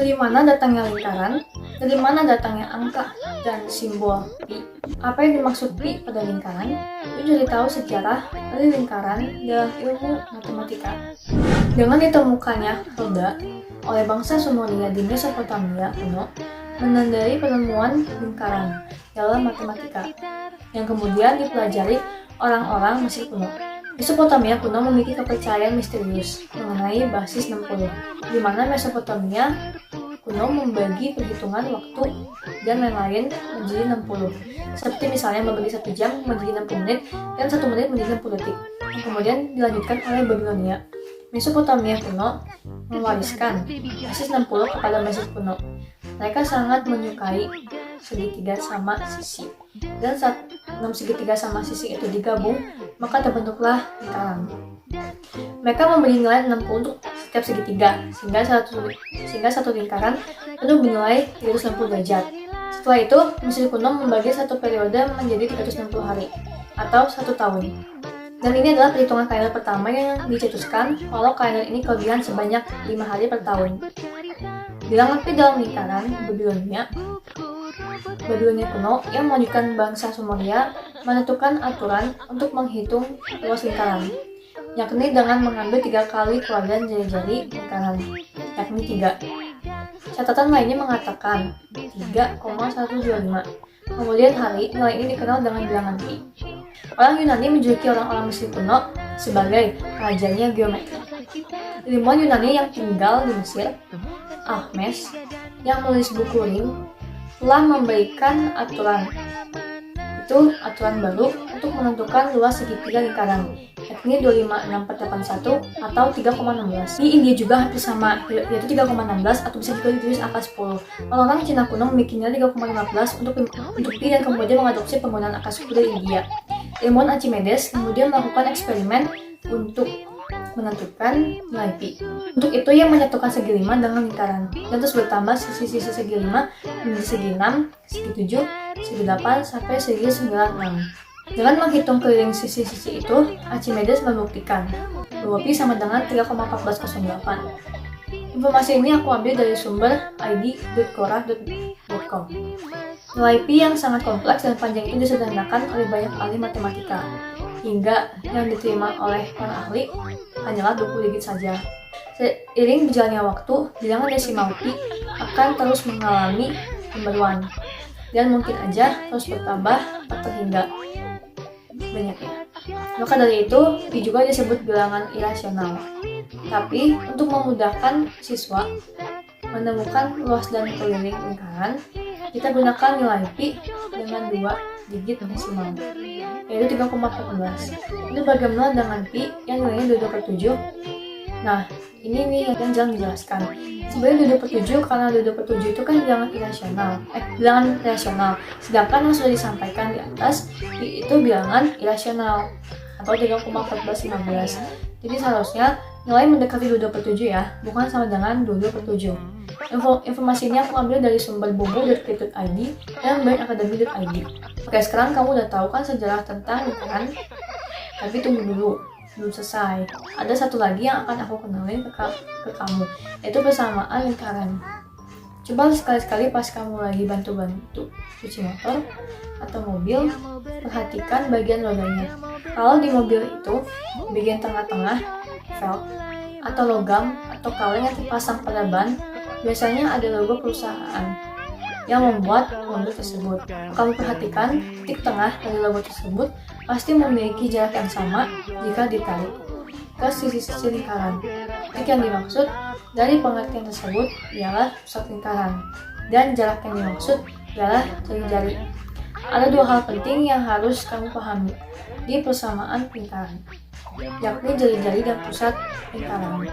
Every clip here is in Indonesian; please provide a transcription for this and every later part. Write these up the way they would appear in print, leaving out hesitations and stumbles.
Dari mana datangnya lingkaran? Dari mana datangnya angka dan simbol pi? Apa yang dimaksud pi pada lingkaran? Yuk cari tahu sejarah dari lingkaran dalam ilmu matematika. Dengan ditemukannya roda oleh bangsa Sumeria di Mesopotamia kuno, menandai penemuan lingkaran dalam matematika yang kemudian dipelajari orang-orang Mesir kuno. Mesopotamia kuno memiliki kepercayaan misterius mengenai basis 60, di mana Mesopotamia kuno membagi perhitungan waktu dan lain-lain menjadi 60. Seperti misalnya membagi 1 jam menjadi 60 menit dan 1 menit menjadi 60 detik. Yang kemudian dilanjutkan oleh Babilonia. Mesopotamia kuno mewariskan basis 60 kepada Mesir kuno. Mereka sangat menyukai segitiga sama sisi. Dan saat 6 segitiga sama sisi itu digabung, maka terbentuklah lingkaran. Mereka memberi nilai 60 untuk setiap segitiga, sehingga satu lingkaran penuh bernilai 360 derajat. Setelah itu, Mesir kuno membagi satu periode menjadi 360 hari, atau 1 tahun. Dan ini adalah perhitungan kalender pertama yang dicetuskan, walau kalender ini kelebihan sebanyak 5 hari per tahun. Bilangan pi dalam lingkaran Babilonia kuno yang melanjutkan bangsa Sumeria menentukan aturan untuk menghitung luas lingkaran, yakni dengan mengambil 3 kali keluaran jari-jari lingkaran, yakni 3. Catatan lainnya mengatakan 3,125. Kemudian hari, nilai ini dikenal dengan bilangan pi. Orang Yunani menjuluki orang-orang Mesir kuno sebagai rajanya geometri. Ilmuwan Yunani yang tinggal di Mesir, Ahmes, yang menulis buku Ring, telah memberikan aturan baru untuk menentukan luas segitiga lingkaran, yakni 256,481 atau 3,16. Di India juga hampir sama, yaitu 3,16 atau bisa juga ditulis angka 10. Orang-orang Cina kuno memiliki nilai 3,15 untuk pi dan kemudian mengadopsi penggunaan angka 10 dari India. Ilmuwan Archimedes kemudian melakukan eksperimen untuk menentukan nilai pi. Untuk itu ia menyatukan segi 5 dengan lingkaran dan terus bertambah sisi-sisi segi 5 menjadi segi 6, segi 7, segi 8 sampai segi 96. Dengan menghitung keliling sisi-sisi itu, Archimedes membuktikan bahwa pi sama dengan 3,1408. Informasi ini aku ambil dari sumber id.quora.com. Nilai pi yang sangat kompleks dan panjang itu disederhanakan oleh banyak ahli matematika, hingga yang diterima oleh para ahli hanyalah 20 digit saja. Seiring berjalannya waktu, bilangan desimal pi akan terus mengalami pembaruan dan mungkin aja terus bertambah atau hingga banyaknya. Maka dari itu, pi juga disebut bilangan irasional. Tapi untuk memudahkan siswa menemukan luas dan keliling lingkaran, kita gunakan nilai pi dengan 2 digit desimal, yaitu 3,14. Itu bagaimana dengan pi yang nilainya 22/7? Nah, ini nih yang jarang dijelaskan. Sebenarnya 22/7 karena 22/7 itu kan bilangan rasional. Sedangkan yang sudah disampaikan di atas itu bilangan irasional atau 3,1415. Jadi seharusnya nilai mendekati 22/7 ya, bukan sama dengan 22/7. Informasi ini aku ambil dari sumber bobo.crypto.id dan brainacademy.id. Oke, sekarang kamu udah tahu kan sejarah tentang lingkaran? Tapi tunggu dulu, belum selesai. Ada satu lagi yang akan aku kenalin ke kamu, yaitu persamaan lingkaran. Coba sekali-sekali pas kamu lagi bantu-bantu cuci motor atau mobil, perhatikan bagian rodanya. Kalau di mobil itu, bagian tengah-tengah, velg, atau logam, atau kaleng yang terpasang pada ban, biasanya ada logo perusahaan yang membuat mobil tersebut. Kamu perhatikan, titik tengah dari logo tersebut pasti memiliki jarak yang sama jika ditarik ke sisi-sisi lingkaran. Titik yang dimaksud dari pengertian tersebut ialah pusat lingkaran, dan jarak yang dimaksud ialah jari-jari. Ada 2 hal penting yang harus kamu pahami di persamaan lingkaran, yakni jari-jari dan pusat lingkaran.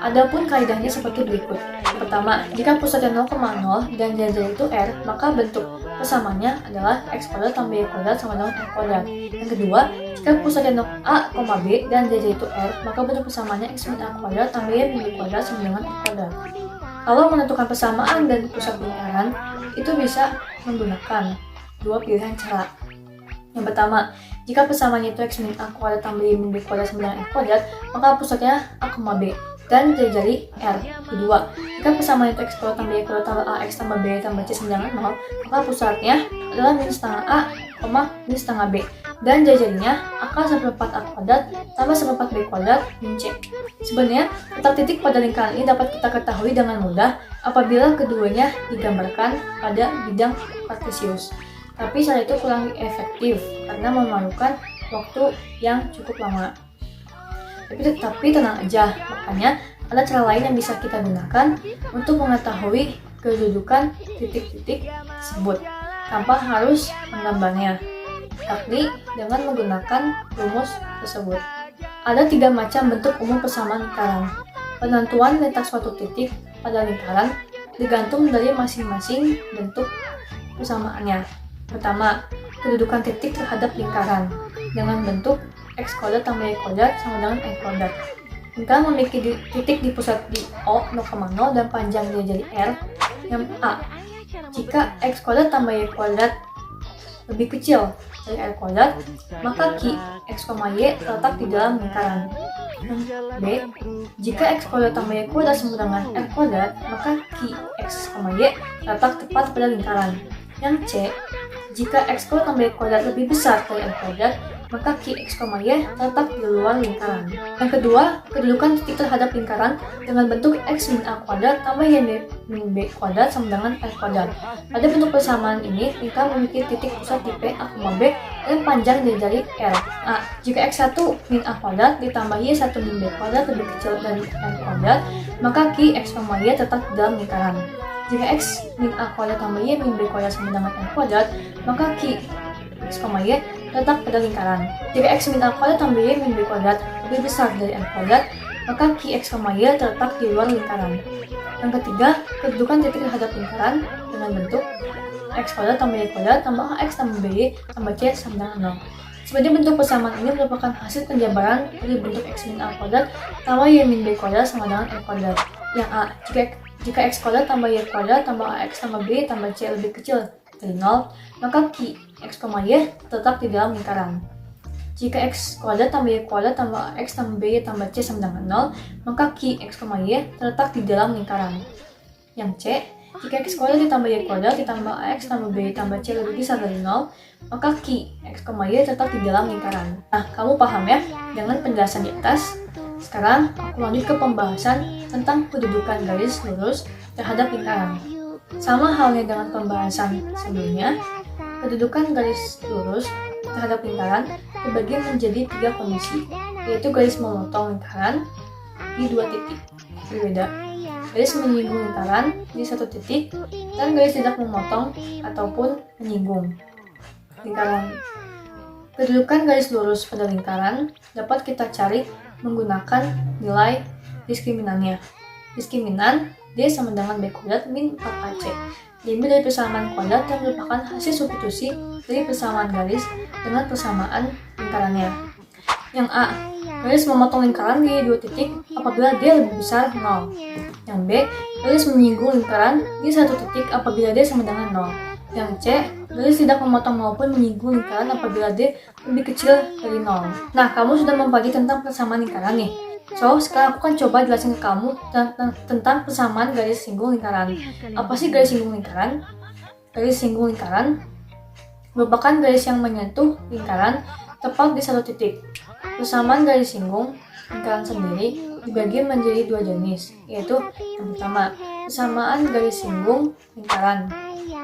Adapun kaidahnya seperti berikut. Pertama, jika pusatnya 0,0 dan jari-jari itu R, maka bentuk persamaannya adalah X kuadrat tambah Y kuadrat sama dengan R kuadrat. Yang kedua, jika pusatnya A, B dan jari-jari itu R, maka bentuk persamaannya X min A kuadrat tambah Y min B kuadrat sama dengan R kuadrat. Kalau menentukan persamaan dan pusat lingkaran, itu bisa menggunakan 2 pilihan cara. Yang pertama, jika persamaannya itu X min A kuadrat tambah Y min B kuadrat sama dengan R kuadrat, maka pusatnya A, B. dan jari-jari R. Kedua, jika persamaan itu X kuadrat tambah Y kuadrat tambah AX tambah B tambah C sama dengan 0, maka pusatnya adalah min setengah A, min setengah B. Dan jari-jarinya akar 1/4 A kuadrat tambah 1/4 B kuadrat min C. Sebenarnya, letak titik pada lingkaran ini dapat kita ketahui dengan mudah apabila keduanya digambarkan pada bidang kartesius. Tapi cara itu kurang efektif karena memerlukan waktu yang cukup lama. Tapi tenang aja, makanya ada cara lain yang bisa kita gunakan untuk mengetahui kedudukan titik-titik tersebut tanpa harus menggambarnya, yakni dengan menggunakan rumus tersebut. Ada 3 macam bentuk umum persamaan lingkaran. Penentuan letak suatu titik pada lingkaran digantung dari masing-masing bentuk persamaannya. Pertama, kedudukan titik terhadap lingkaran dengan bentuk X kuadrat tambah Y kuadrat sama dengan Y kuadrat. Lingkaran memiliki titik di pusat di O 0,0 dan panjang jari R yang A. Jika X kuadrat tambah Y kuadrat lebih kecil dari R kuadrat, maka Q, X, Y terletak di dalam lingkaran. B. Jika X kuadrat tambah Y kuadrat sama dengan R kuadrat, maka Q, X, Y terletak tepat pada lingkaran. Yang C. Jika X kuadrat tambah Y kuadrat lebih besar dari R kuadrat, maka Q, X, Y terletak di luar lingkaran. Yang kedua, kedudukan titik terhadap lingkaran dengan bentuk X min A kuadrat tambah Y min B kuadrat sama dengan R kuadrat. Pada bentuk persamaan ini, lingkaran memiliki titik pusat di P, A, B dan panjang jari R. A. Jika X1 min A kuadrat ditambah Y1 min B kuadrat lebih kecil dari R kuadrat, maka Q, X, Y terletak di dalam lingkaran. Jika X min A kuadrat tambah Y min B kuadrat sama dengan R kuadrat, maka Q, X, Y terletak pada lingkaran. Jika X min A kuadrat tambah Y min B kuadrat lebih besar dari R kuadrat, maka Q, X, Y terletak di luar lingkaran. Yang ketiga, kedudukan titik terhadap lingkaran dengan bentuk X kuadrat tambah Y kuadrat tambah AX tambah BY tambah C sama dengan 0. Sebenarnya bentuk persamaan ini merupakan hasil penjabaran dari bentuk X min A kuadrat tambah Y min B kuadrat sama dengan R kuadrat. Yang A, jika X kuadrat tambah Y kuadrat tambah AX tambah B tambah C lebih kecil dari 0, maka Q, X, Y terletak di dalam lingkaran. Jika X kuadrat tambah Y kuadrat tambah X tambah B tambah C sama dengan 0, maka Q, X, Y terletak di dalam lingkaran. Yang C, jika X kuadrat ditambah Y kuadrat ditambah AX tambah B tambah C lebih besar dari 0, maka Q, X, Y terletak di dalam lingkaran. Nah, kamu paham ya dengan penjelasan di atas? Sekarang, aku lanjut ke pembahasan tentang kedudukan garis lurus terhadap lingkaran. Sama halnya dengan pembahasan sebelumnya, kedudukan garis lurus terhadap lingkaran dibagi menjadi 3 kondisi, yaitu garis memotong lingkaran di 2 titik berbeda, garis menyinggung lingkaran di 1 titik, dan garis tidak memotong ataupun menyinggung lingkaran. Kedudukan garis lurus pada lingkaran dapat kita cari menggunakan nilai diskriminannya. Diskriminan D sama dengan B kuadrat min 4AC. Diambil dari persamaan kuadrat yang merupakan hasil substitusi dari persamaan garis dengan persamaan lingkarannya. Yang A, garis memotong lingkaran di 2 titik apabila D lebih besar 0. Yang B, garis menyinggung lingkaran di 1 titik apabila D sama dengan 0. Yang C, garis tidak memotong maupun menyinggung lingkaran apabila D lebih kecil dari 0. Nah, kamu sudah mempelajari tentang persamaan lingkaran nih. So, sekarang aku akan coba jelasin ke kamu tentang persamaan garis singgung lingkaran. Apa sih garis singgung lingkaran? Garis singgung lingkaran merupakan garis yang menyentuh lingkaran tepat di 1 titik. Persamaan garis singgung lingkaran sendiri dibagi menjadi 2 jenis, yaitu yang pertama, persamaan garis singgung lingkaran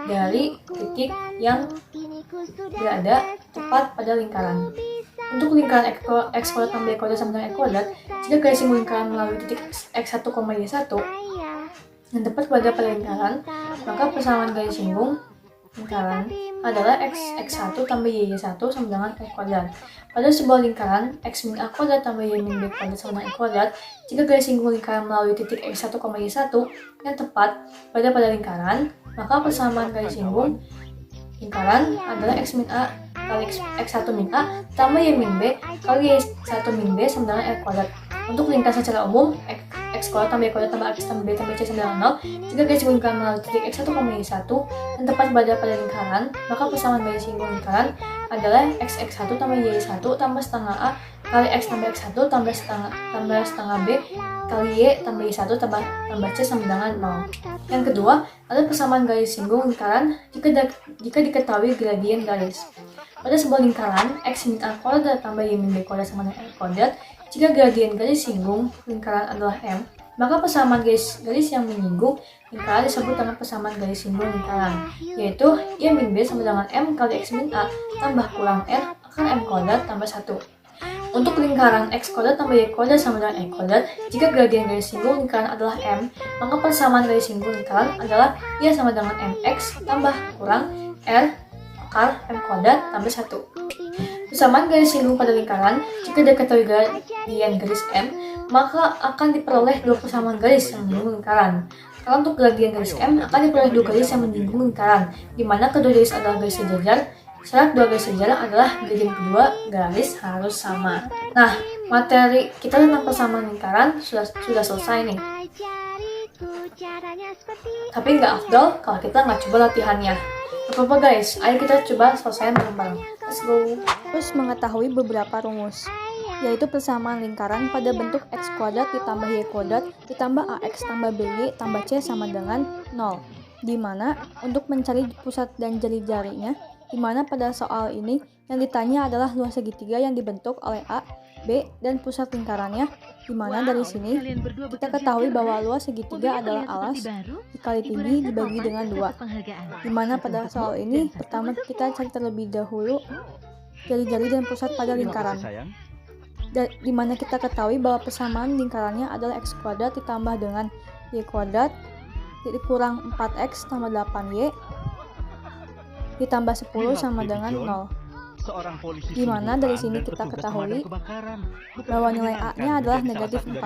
dari titik yang berada tepat pada lingkaran. Untuk lingkaran X kuadrat tambah Y kuadrat sama dengan Y kuadrat, jika garis singgung lingkaran melalui titik X1, Y1 yang tepat pada lingkaran, maka persamaan garis singgung lingkaran adalah X1 tambah Y1 sama dengan Y kuadrat. Pada sebuah lingkaran X min A kuadrat tambah Y min B kuadrat sama dengan Y kuadrat, jika garis singgung lingkaran melalui titik X1, Y1 yang tepat pada lingkaran, maka persamaan garis singgung lingkaran adalah X min A kali X1 min A tambah Y min B kali Y1 min B sama dengan R kuadrat. Untuk lingkaran secara umum, X kuadrat tambah Y kuadrat tambah X tambah B tambah C sama dengan 0, jika garis singgung lingkaran melalui titik X1, Y1 yang tepat pada lingkaran, maka persamaan garis singgung lingkaran adalah X1 tambah Y1 tambah setengah A kali X tambah X1 tambah setengah B kali Y tambah Y1 tambah C sama dengan 0. Yang kedua, ada persamaan garis singgung lingkaran jika diketahui gradien garis. Pada sebuah lingkaran, X min A kuadrat tambah Y min B kuadrat sama dengan R kuadrat, jika gradien garis singgung lingkaran adalah M, maka persamaan garis yang menyinggung lingkaran disebut dengan persamaan garis singgung lingkaran, yaitu Y min B sama dengan M kali X min A tambah kurang R akar M kuadrat tambah 1. Untuk lingkaran X kuadrat tambah Y kuadrat sama dengan Y kuadrat, jika gradien garis singgung lingkaran adalah M, maka persamaan garis singgung lingkaran adalah Y sama dengan MX tambah kurang R akar M kuadrat tambah 1. Persamaan garis singgung pada lingkaran, jika diketahui gradien garis M, maka akan diperoleh dua persamaan garis yang menyinggung lingkaran. Kalau untuk gradien garis M, akan diperoleh dua garis yang menyinggung lingkaran, di mana kedua garis adalah garis sejajar. Syarat dua garis sejajar adalah gradien kedua garis harus sama. Nah, materi kita tentang persamaan lingkaran sudah selesai nih. Tapi nggak afdol kalau kita nggak coba latihannya. Gak apa-apa guys, ayo kita coba selesai bareng-bareng. Let's go. Terus mengetahui beberapa rumus, yaitu persamaan lingkaran pada bentuk X kuadrat ditambah Y kuadrat ditambah AX tambah BY tambah C sama dengan 0, di mana untuk mencari pusat dan jari-jarinya, di mana pada soal ini yang ditanya adalah luas segitiga yang dibentuk oleh A, B, dan pusat lingkarannya, di mana dari sini kita ketahui bahwa luas segitiga adalah alas dikali tinggi dibagi dengan 2, di mana pada soal ini pertama kita cari terlebih dahulu jari-jari dan pusat pada lingkaran, di mana kita ketahui bahwa persamaan lingkarannya adalah X kuadrat ditambah dengan Y kuadrat dikurang 4X tambah 8Y ditambah 10 sama dengan 0. Di mana dari sini kita ketahui bahwa nilai A-nya adalah negatif 4,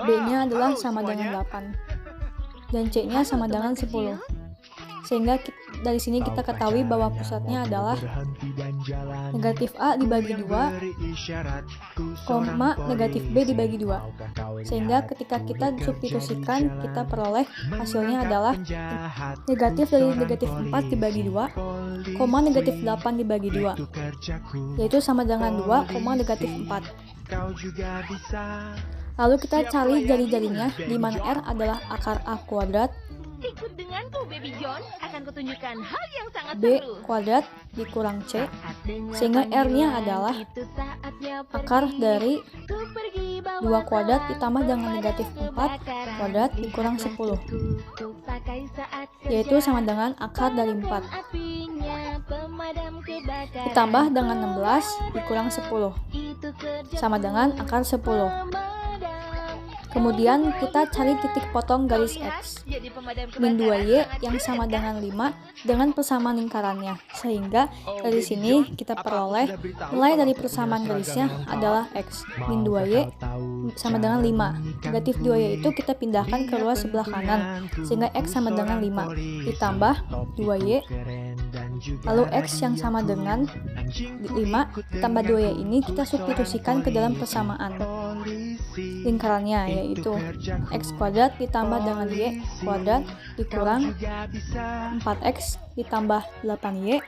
B-nya adalah sama dengan 8, dan C-nya sama dengan 10. Sehingga dari sini kita ketahui bahwa pusatnya adalah negatif A dibagi 2, negatif B dibagi 2. Sehingga ketika kita substitusikan, kita peroleh hasilnya adalah negatif dari negatif 4 dibagi 2, negatif 8 dibagi 2, yaitu sama dengan 2, negatif 4. Lalu kita cari jari-jarinya, di mana R adalah akar A kuadrat, Ikut denganku, Baby John. Akan kutunjukkan hal yang sangat B seru. kuadrat dikurang C, sehingga R-nya adalah akar dari 2 kuadrat ditambah dengan negatif 4 kuadrat dikurang 10, yaitu sama dengan akar dari 4, ditambah dengan 16 dikurang 10, sama dengan akar 10. Kemudian kita cari titik potong garis X min 2Y yang sama dengan 5 dengan persamaan lingkarannya, sehingga dari sini kita peroleh nilai dari persamaan garisnya adalah X min 2Y sama dengan 5. Negatif 2Y itu kita pindahkan ke ruas sebelah kanan, sehingga X sama dengan 5 ditambah 2Y, lalu X yang sama dengan 5 ditambah 2Y ini kita substitusikan ke dalam persamaan lingkarannya, yaitu X kuadrat ditambah dengan Y kuadrat dikurang 4X ditambah 8Y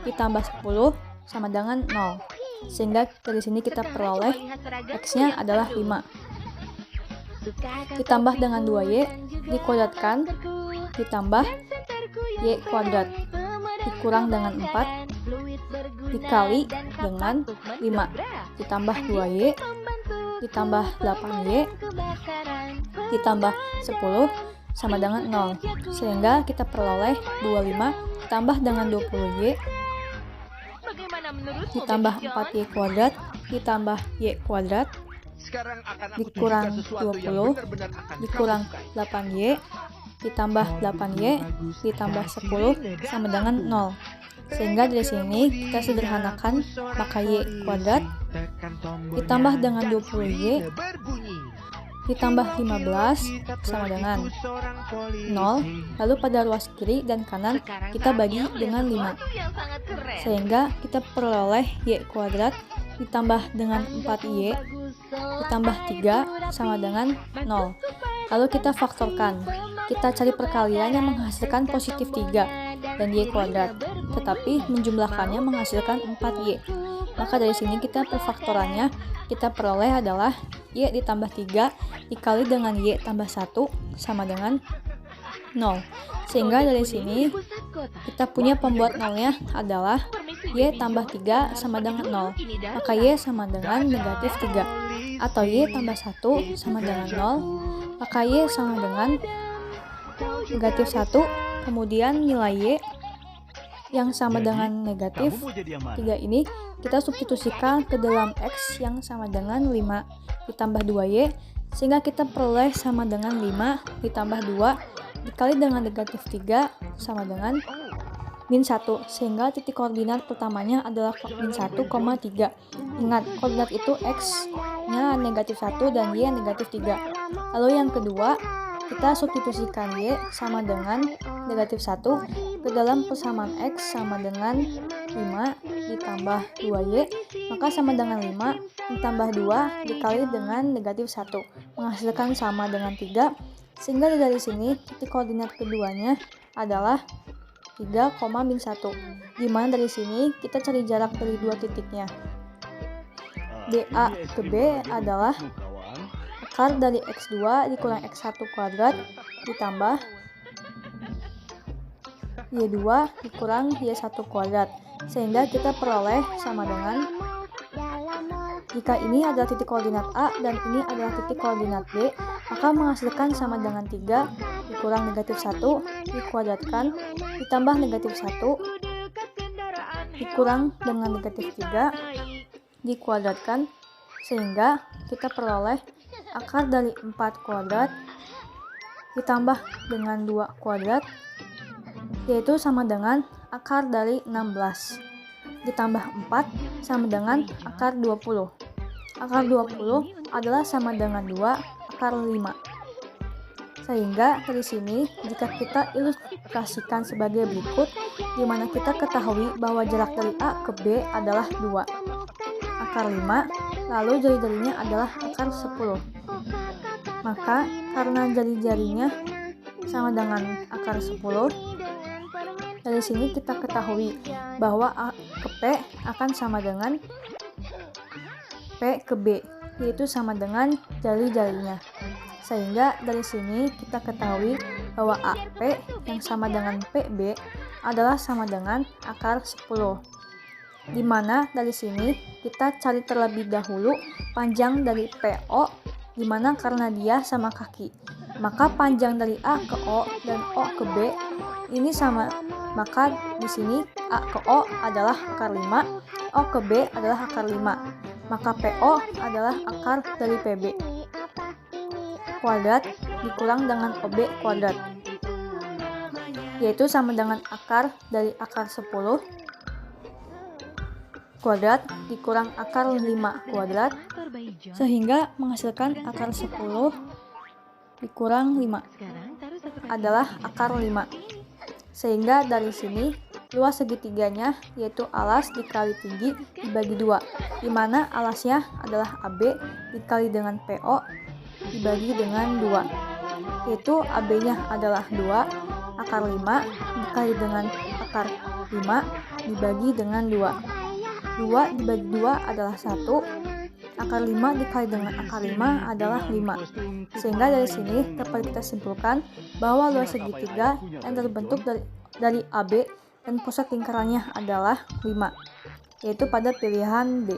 ditambah 10 sama dengan 0. Sehingga dari sini kita peroleh X-nya adalah 5. Ditambah dengan 2Y dikuadratkan ditambah Y kuadrat dikurang dengan 4 dikali dengan 5 ditambah 2Y ditambah 8Y ditambah 10 sama dengan 0, sehingga kita peroleh 25 ditambah dengan 20Y ditambah 4Y kuadrat ditambah Y kuadrat dikurang 20 dikurang 8Y ditambah 8Y ditambah 10 sama dengan 0. Sehingga dari sini kita sederhanakan, maka Y kuadrat ditambah dengan 20Y ditambah 15 sama dengan 0. Lalu pada ruas kiri dan kanan kita bagi dengan 5, sehingga kita peroleh Y kuadrat ditambah dengan 4Y ditambah 3 sama dengan 0. Lalu kita faktorkan, kita cari perkalian yang menghasilkan positif 3 dan Y kuadrat, tetapi menjumlahkannya menghasilkan 4Y. Maka dari sini kita perfaktorannya kita peroleh adalah Y ditambah 3 dikali dengan Y tambah 1 sama dengan 0. Sehingga dari sini kita punya pembuat nolnya adalah Y tambah 3 sama dengan 0. Maka Y sama dengan negatif 3. Atau Y tambah 1 sama dengan 0. Maka Y sama dengan negatif 1. Kemudian nilai Y yang sama dengan negatif 3 ini kita substitusikan ke dalam X yang sama dengan 5 ditambah 2Y. Sehingga kita peroleh sama dengan 5 ditambah 2 dikali dengan negatif 3 sama dengan min 1. Sehingga titik koordinat pertamanya adalah min 1, 3. Ingat, koordinat itu X nya negatif 1 dan Y negatif 3. Lalu yang kedua, kita substitusikan Y sama dengan negatif 1 ke dalam persamaan X sama dengan 5 ditambah 2Y. Maka sama dengan 5 ditambah 2 dikali dengan negatif 1 menghasilkan sama dengan 3. Sehingga dari sini titik koordinat keduanya adalah 3, min 1. Dimana dari sini kita cari jarak dari dua titiknya. DA ke B adalah akar dari X2 dikurang X1 kuadrat ditambah Y2 dikurang Y1 kuadrat. Sehingga kita peroleh sama dengan, jika ini adalah titik koordinat A dan ini adalah titik koordinat B, maka menghasilkan sama dengan 3 dikurang negatif 1 dikuadratkan ditambah negatif 1 dikurang dengan negatif 3 dikuadratkan. Sehingga kita peroleh akar dari 4 kuadrat ditambah dengan 2 kuadrat, yaitu sama dengan akar dari 16 ditambah 4 sama dengan akar 20. Akar 20 adalah sama dengan 2 akar 5. Sehingga dari sini jika kita ilustrasikan sebagai berikut, di mana kita ketahui bahwa jarak dari A ke B adalah 2 akar 5, lalu jari-jarinya adalah akar 10. Maka karena jari-jarinya sama dengan akar 10, dari sini kita ketahui bahwa A ke P akan sama dengan P ke B, yaitu sama dengan jari-jarinya. Sehingga dari sini kita ketahui bahwa AP yang sama dengan PB adalah sama dengan akar 10. Dimana dari sini kita cari terlebih dahulu panjang dari PO, dimana karena dia sama kaki. Maka panjang dari A ke O dan O ke B ini sama. Maka di sini A ke O adalah akar 5, O ke B adalah akar 5. Maka PO adalah akar dari PB kuadrat dikurang dengan OB kuadrat, yaitu sama dengan akar dari akar 10 kuadrat dikurang akar 5 kuadrat, sehingga menghasilkan akar 10 dikurang 5 adalah akar 5. Sehingga dari sini luas segitiganya yaitu alas dikali tinggi dibagi 2, dimana alasnya adalah AB dikali dengan PO dibagi dengan 2, yaitu AB nya adalah 2 akar 5 dikali dengan akar 5 dibagi dengan 2 dibagi 2 adalah 1, akar 5 dikali dengan akar 5 adalah 5. Sehingga dari sini dapat kita simpulkan bahwa luas segitiga yang terbentuk dari AB dan pusat lingkarannya adalah 5, yaitu pada pilihan D.